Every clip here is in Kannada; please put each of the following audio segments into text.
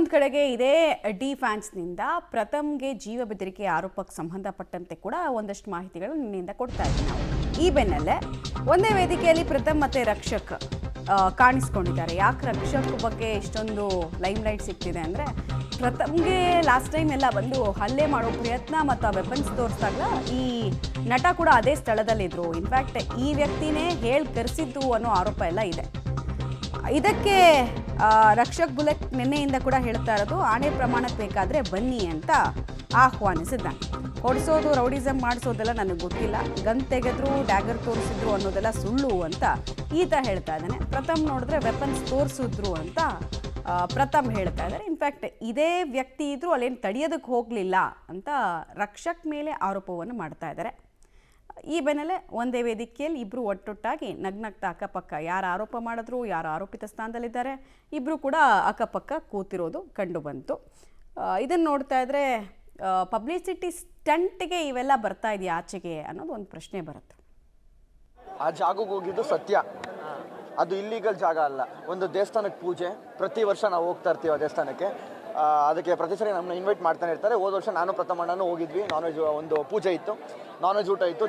ಮತ್ತೊಂದು ಕಡೆಗೆ ಇದೇ ಡಿ ಫ್ಯಾನ್ಸ್ನಿಂದ ಪ್ರಥಮ್ಗೆ ಜೀವ ಬೆದರಿಕೆ ಆರೋಪಕ್ಕೆ ಸಂಬಂಧಪಟ್ಟಂತೆ ಕೂಡ ಒಂದಷ್ಟು ಮಾಹಿತಿಗಳು ನಿನ್ನೆಯಿಂದ ಕೊಡ್ತಾ ಇದ್ದೀವಿ ನಾವು. ಈ ಬೆನ್ನಲ್ಲೇ ಒಂದೇ ವೇದಿಕೆಯಲ್ಲಿ ಪ್ರಥಮ್ ಮತ್ತು ರಕ್ಷಕ್ ಕಾಣಿಸ್ಕೊಂಡಿದ್ದಾರೆ. ಯಾಕೆ ರಕ್ಷಕ್ ಬಗ್ಗೆ ಇಷ್ಟೊಂದು ಲೈಮ್ ಲೈಟ್ ಸಿಗ್ತಿದೆ ಅಂದರೆ, ಪ್ರಥಮ್ಗೆ ಲಾಸ್ಟ್ ಟೈಮ್ ಎಲ್ಲ ಬಂದು ಹಲ್ಲೆ ಮಾಡೋ ಪ್ರಯತ್ನ ಮತ್ತು ಆ ವೆಪನ್ಸ್ ತೋರಿಸಿದಾಗ ಈ ನಟ ಕೂಡ ಅದೇ ಸ್ಥಳದಲ್ಲಿದ್ದರು. ಇನ್ಫ್ಯಾಕ್ಟ್ ಈ ವ್ಯಕ್ತಿನೇ ಹೇಳಿ ಕರೆಸಿದ್ದು ಅನ್ನೋ ಆರೋಪ ಎಲ್ಲ ಇದೆ. ಇದಕ್ಕೆ ರಕ್ಷಕ್ ಬುಲೆಟ್ ನಿನ್ನೆಯಿಂದ ಕೂಡ ಹೇಳ್ತಾ ಇರೋದು, ಆಣೆ ಪ್ರಮಾಣಕ್ಕೆ ಬೇಕಾದರೆ ಬನ್ನಿ ಅಂತ ಆಹ್ವಾನಿಸಿದ್ದಾನೆ. ಹೊಡಿಸೋದು, ರೌಡಿಸಮ್ ಮಾಡಿಸೋದೆಲ್ಲ ನನಗೆ ಗೊತ್ತಿಲ್ಲ, ಗನ್ ತೆಗೆದ್ರು, ಡ್ಯಾಗರ್ ತೋರಿಸಿದ್ರು ಅನ್ನೋದೆಲ್ಲ ಸುಳ್ಳು ಅಂತ ಈತ ಹೇಳ್ತಾ ಇದ್ದಾನೆ. ಪ್ರಥಮ್ ನೋಡಿದ್ರೆ ವೆಪನ್ಸ್ ತೋರಿಸಿದ್ರು ಅಂತ ಪ್ರಥಮ್ ಹೇಳ್ತಾ ಇದ್ದಾರೆ. ಇನ್ಫ್ಯಾಕ್ಟ್ ಇದೇ ವ್ಯಕ್ತಿ ಇದ್ರೂ ಅಲ್ಲೇನು ತಡೆಯೋದಕ್ಕೆ ಹೋಗಲಿಲ್ಲ ಅಂತ ರಕ್ಷಕ್ ಮೇಲೆ ಆರೋಪವನ್ನು ಮಾಡ್ತಾ ಇದ್ದಾರೆ. ಈ ಬೆನ್ನಲ್ಲೇ ಒಂದೇ ವೇದಿಕೆಯಲ್ಲಿ ಇಬ್ಬರು ಒಟ್ಟೊಟ್ಟಾಗಿ ನಗ್ನಗ್ತಾ ಅಕ್ಕಪಕ್ಕ ಯಾರು ಆರೋಪ ಮಾಡಿದ್ರು, ಯಾರು ಆರೋಪಿತ ಸ್ಥಾನದಲ್ಲಿದ್ದಾರೆ, ಇಬ್ಬರು ಕೂಡ ಅಕ್ಕಪಕ್ಕ ಕೂತಿರೋದು ಕಂಡು ಬಂತು. ಇದನ್ನು ನೋಡ್ತಾ ಇದ್ರೆ ಪಬ್ಲಿಸಿಟಿ ಸ್ಟಂಟ್ಗೆ ಇವೆಲ್ಲ ಬರ್ತಾ ಇದೆಯಾ ಆಚೆಗೆ ಅನ್ನೋದು ಒಂದು ಪ್ರಶ್ನೆ ಬರುತ್ತೆ. ಆ ಜಾಗಕ್ಕೆ ಹೋಗಿದ್ದು ಸತ್ಯ, ಅದು ಇಲ್ಲೀಗಲ್ ಜಾಗ ಅಲ್ಲ. ಒಂದು ದೇವಸ್ಥಾನಕ್ಕೆ ಪೂಜೆ, ಪ್ರತಿ ವರ್ಷ ನಾವು ಹೋಗ್ತಾ ಇರ್ತೀವಿ ಆ ದೇವಸ್ಥಾನಕ್ಕೆ. ಅದಕ್ಕೆ ಪ್ರತಿ ಸರಿ ನಮ್ಮನ್ನ ಇನ್ವೈಟ್ ಮಾಡ್ತಾನೆ ಇರ್ತಾರೆ. ಹೋದ ವರ್ಷ ನಾನು ಪ್ರಥಮಣ್ಣನೂ ಹೋಗಿದ್ವಿ. ನಾನ್ ವೆಜ್ ಒಂದು ಪೂಜೆ ಇತ್ತು, ನಾನ್ ವೆಜ್ ಊಟ ಇತ್ತು,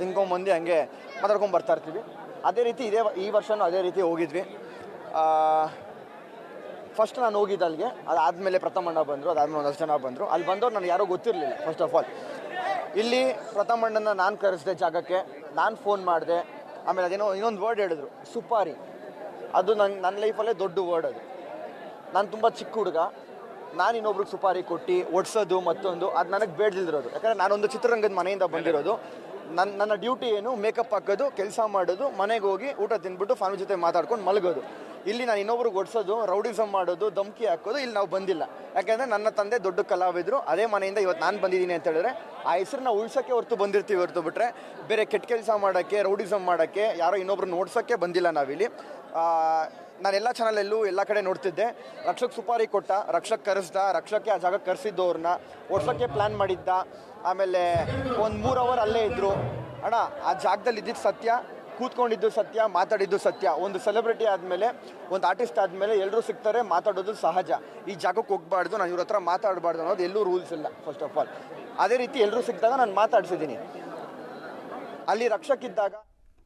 ತಿನ್ಕೊಂಬಂದು ಹಂಗೆ ಮಾತಾಡ್ಕೊಂಡು ಬರ್ತಾ ಇರ್ತೀವಿ. ಅದೇ ರೀತಿ ಈ ವರ್ಷವೂ ಅದೇ ರೀತಿ ಹೋಗಿದ್ವಿ. ಫಸ್ಟ್ ನಾನು ಹೋಗಿದ್ದು ಅಲ್ಲಿಗೆ, ಅದಾದಮೇಲೆ ಪ್ರಥಮಣ್ಣ ಬಂದರು, ಅದಾದಮೇಲೆ ಒಂದಷ್ಟು ಜನ ಬಂದರು. ಅಲ್ಲಿ ಬಂದವ್ರು ನನಗೆ ಯಾರೋ ಗೊತ್ತಿರಲಿಲ್ಲ. ಫಸ್ಟ್ ಆಫ್ ಆಲ್ ಇಲ್ಲಿ ಪ್ರಥಮಣ್ಣನ ನಾನು ಕರೆಸಿದೆ ಜಾಗಕ್ಕೆ, ನಾನು ಫೋನ್ ಮಾಡಿದೆ. ಆಮೇಲೆ ಅದೇನೋ ಇನ್ನೊಂದು ವರ್ಡ್ ಹೇಳಿದ್ರು, ಸುಪಾರಿ. ಅದು ನನ್ನ ಲೈಫಲ್ಲೇ ದೊಡ್ಡ ವರ್ಡ್. ಅದು ನಾನು ತುಂಬ ಚಿಕ್ಕ ಹುಡುಗ, ನಾನು ಇನ್ನೊಬ್ರಿಗೆ ಸುಪಾರಿ ಕೊಟ್ಟು ಒಡ್ಸೋದು ಮತ್ತೊಂದು ಅದು ನನಗೆ ಬೇಡದಿರೋದು. ಯಾಕಂದರೆ ನಾನೊಂದು ಚಿತ್ರರಂಗದ ಮನೆಯಿಂದ ಬಂದಿರೋದು. ನನ್ನ ಡ್ಯೂಟಿ ಏನು, ಮೇಕಪ್ ಹಾಕೋದು, ಕೆಲಸ ಮಾಡೋದು, ಮನೆಗೆ ಹೋಗಿ ಊಟ ತಿಂದ್ಬಿಟ್ಟು ಫ್ಯಾಮಿಲಿ ಜೊತೆ ಮಾತಾಡ್ಕೊಂಡು ಮಲಗೋದು. ಇಲ್ಲಿ ನಾನು ಇನ್ನೊಬ್ರಿಗೆ ಒಡ್ಸೋದು, ರೌಡಿಸಮ್ ಮಾಡೋದು, ಧಮ್ಕಿ ಹಾಕೋದು ಇಲ್ಲಿ ನಾವು ಬಂದಿಲ್ಲ. ಯಾಕೆಂದರೆ ನನ್ನ ತಂದೆ ದೊಡ್ಡ ಕಲಾವಿದರು, ಅದೇ ಮನೆಯಿಂದ ಇವತ್ತು ನಾನು ಬಂದಿದ್ದೀನಿ ಅಂತ ಹೇಳಿದ್ರೆ ಆ ಹೆಸರನ್ನ ಉಳ್ಸೋಕ್ಕೆ ಹೊರತು ಬಂದಿರ್ತೀವಿ, ಹೊರತು ಬಿಟ್ಟರೆ ಬೇರೆ ಕೆಟ್ಟ ಕೆಲಸ ಮಾಡೋಕ್ಕೆ, ರೌಡಿಸಮ್ ಮಾಡೋಕ್ಕೆ, ಯಾರೋ ಇನ್ನೊಬ್ರನ್ನ ಓಡಿಸೋಕ್ಕೆ ಬಂದಿಲ್ಲ ನಾವಿಲ್ಲಿ. ನಾನೆಲ್ಲ ಚಾನಲಲ್ಲೂ ಎಲ್ಲ ಕಡೆ ನೋಡ್ತಿದ್ದೆ. ರಕ್ಷಕ್ ಸುಪಾರಿ ಕೊಟ್ಟ, ರಕ್ಷಕ್ ಕರೆಸ್ದ, ರಕ್ಷಕ್ಕೆ ಆ ಜಾಗಕ್ಕೆ ಕರೆಸಿದ್ದು, ಅವ್ರನ್ನ ಓಡ್ಸೋಕ್ಕೆ ಪ್ಲ್ಯಾನ್ ಮಾಡಿದ್ದ. ಆಮೇಲೆ ಒಂದು 3 ಅವರ್ ಅಲ್ಲೇ ಇದ್ದರು. ಅಣ್ಣ ಆ ಜಾಗದಲ್ಲಿ ಇದ್ದಿದ್ದು ಸತ್ಯ, ಕೂತ್ಕೊಂಡಿದ್ದು ಸತ್ಯ, ಮಾತಾಡಿದ್ದು ಸತ್ಯ. ಒಂದು ಸೆಲೆಬ್ರಿಟಿ ಆದಮೇಲೆ, ಒಂದು ಆರ್ಟಿಸ್ಟ್ ಆದಮೇಲೆ ಎಲ್ಲರೂ ಸಿಗ್ತಾರೆ, ಮಾತಾಡೋದು ಸಹಜ. ಈ ಜಾಗಕ್ಕೆ ಹೋಗಬಾರ್ದು, ನಾನು ಇವ್ರ ಹತ್ರ ಮಾತಾಡಬಾರ್ದು ಅನ್ನೋದು ಎಲ್ಲೂ ರೂಲ್ಸ್ ಇಲ್ಲ ಫಸ್ಟ್ ಆಫ್ ಆಲ್. ಅದೇ ರೀತಿ ಎಲ್ಲರೂ ಸಿಕ್ಕಿದಾಗ ನಾನು ಮಾತಾಡ್ಸಿದ್ದೀನಿ. ಅಲ್ಲಿ ರಕ್ಷಕ್ ಇದ್ದಾಗ